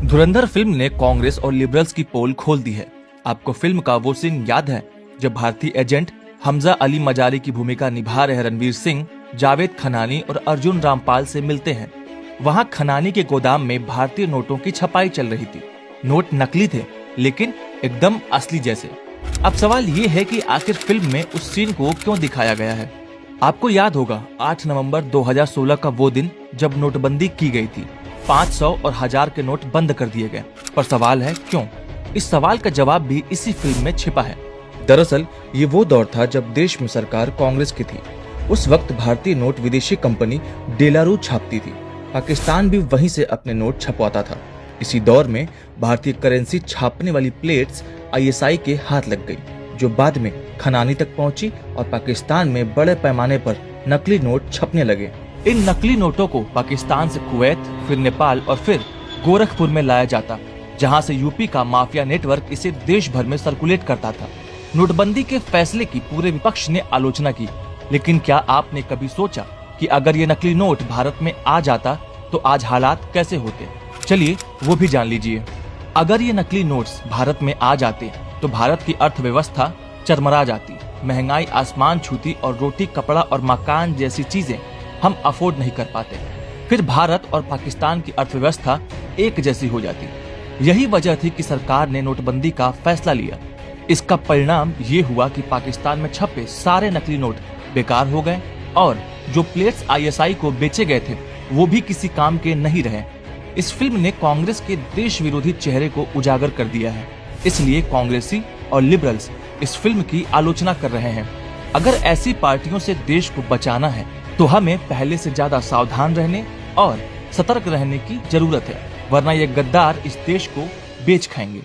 धुरंधर film ने कांग्रेस और liberals की पोल खोल दी है। आपको फिल्म का वो सीन याद है जब भारतीय एजेंट हमजा अली मजारी की भूमिका निभा रहे रणवीर सिंह जावेद खनानी और अर्जुन रामपाल से मिलते हैं। वहां खनानी के गोदाम में भारतीय नोटों की छपाई चल रही थी। नोट नकली थे लेकिन एकदम असली जैसे। अब सवाल ये है कि आखिर फिल्म में उस सीन को क्यों दिखाया गया है। आपको याद होगा 8 नवंबर 2016 का वो दिन जब नोटबंदी की गई थी। 500 और 1000 के नोट बंद कर दिए गए। पर सवाल है क्यों? इस सवाल का जवाब भी इसी फिल्म में छिपा है। दरअसल ये वो दौर था जब देश में सरकार कांग्रेस की थी। उस वक्त भारतीय नोट विदेशी कंपनी डेलारू छापती थी। पाकिस्तान भी वहीं से अपने नोट छपवाता था। इसी दौर में भारतीय करेंसी छापने वाली प्लेट्स ISI के हाथ लग गई, जो बाद में खनानी तक पहुंची और पाकिस्तान में बड़े पैमाने पर नकली नोट छपने लगे। इन नकली नोटों को पाकिस्तान से कुवैत, फिर नेपाल और फिर गोरखपुर में लाया जाता, जहां से यूपी का माफिया नेटवर्क इसे देश भर में सर्कुलेट करता था। नोटबंदी के फैसले की पूरे विपक्ष ने आलोचना की, लेकिन क्या आपने कभी सोचा कि अगर ये नकली नोट भारत में आ जाता तो आज हालात कैसे होते? चलिए वो भी जान लीजिए। अगर ये नकली नोट्स भारत में आ जाते तो भारत की अर्थव्यवस्था चरमरा जाती, महंगाई आसमान छूती और रोटी, कपड़ा और मकान जैसी चीजें हम अफोर्ड नहीं कर पाते। फिर भारत और पाकिस्तान की अर्थव्यवस्था एक जैसी हो जाती। यही वजह थी कि सरकार ने नोटबंदी का फैसला लिया। इसका परिणाम ये हुआ कि पाकिस्तान में छपे सारे नकली नोट बेकार हो गए और जो प्लेट्स ISI को बेचे गए थे वो भी किसी काम के नहीं रहे। इस फिल्म ने कांग्रेस के देश विरोधी चेहरे को उजागर कर दिया है, इसलिए कांग्रेसी और लिबरल्स इस फिल्म की आलोचना कर रहे हैं। अगर ऐसी पार्टियों से देश को बचाना है तो हमें पहले से ज्यादा सावधान रहने और सतर्क रहने की जरूरत है, वरना ये गद्दार इस देश को बेच खाएंगे।